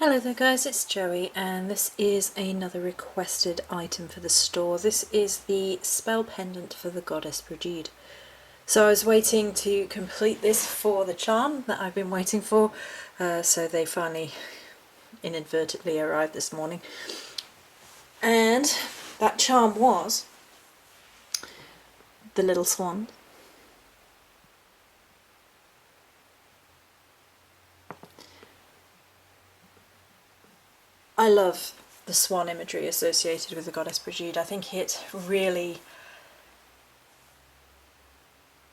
Hello there guys, it's Joey and this is another requested item for the store. This is the spell pendant for the goddess Brighid. So I was waiting to complete this for the charm that I've been waiting for, so they finally inadvertently arrived this morning. And that charm was the little swan. I love the swan imagery associated with the goddess Brighid. I think it really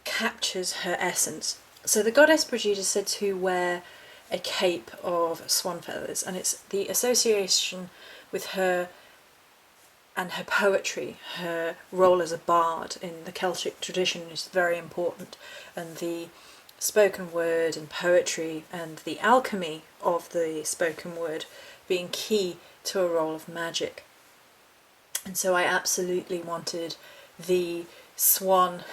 captures her essence. So the goddess Brighid is said to wear a cape of swan feathers, and it's the association with her and her poetry. Her role as a bard in the Celtic tradition is very important, and the spoken word and poetry and the alchemy of the spoken word being key to a role of magic. And so I absolutely wanted the swan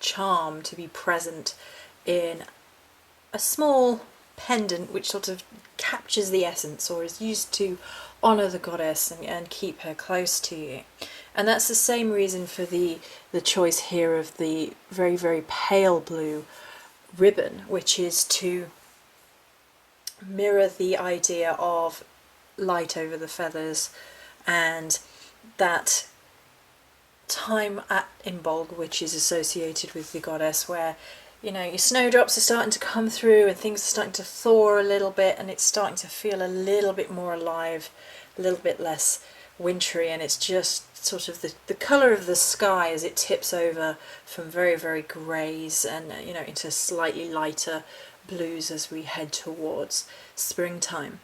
charm to be present in a small pendant which sort of captures the essence, or is used to honour the goddess and keep her close to you. And that's the same reason for the choice here of the very, very pale blue ribbon, which is to mirror the idea of light over the feathers and that time at Imbolg, which is associated with the goddess, where, you know, your snowdrops are starting to come through and things are starting to thaw a little bit, and it's starting to feel a little bit more alive, a little bit less wintry, and it's just sort of the colour of the sky as it tips over from very, very greys and, you know, into slightly lighter blues as we head towards springtime.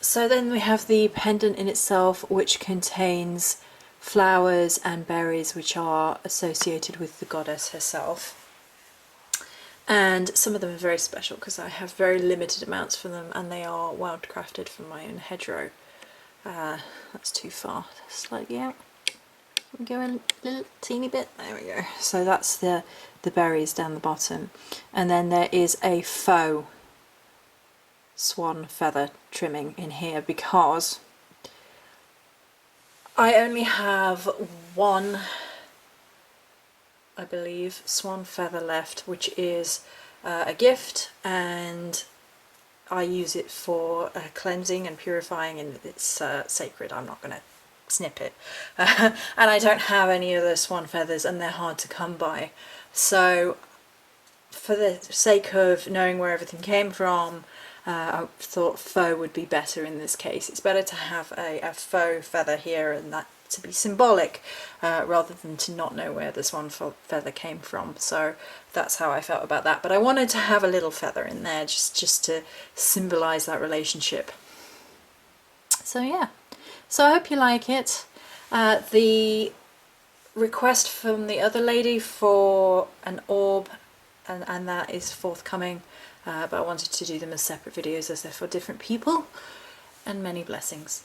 So then we have the pendant in itself, which contains flowers and berries which are associated with the goddess herself. And some of them are very special because I have very limited amounts for them, and they are wildcrafted from my own hedgerow. That's too far, slightly out. We go a little teeny bit, there we go. So that's the berries down the bottom, and then there is a faux swan feather trimming in here because I only have one, I believe, swan feather left, which is a gift, and I use it for cleansing and purifying, and it's sacred. I'm not going to snip it. And I don't have any other swan feathers, and they're hard to come by. So for the sake of knowing where everything came from, I thought faux would be better in this case. It's better to have a faux feather here, and that to be symbolic rather than to not know where the swan feather came from. So that's how I felt about that. But I wanted to have a little feather in there just to symbolise that relationship. So yeah, so I hope you like it. The request from the other lady for an orb, and that is forthcoming, but I wanted to do them as separate videos as they're for different people, and many blessings.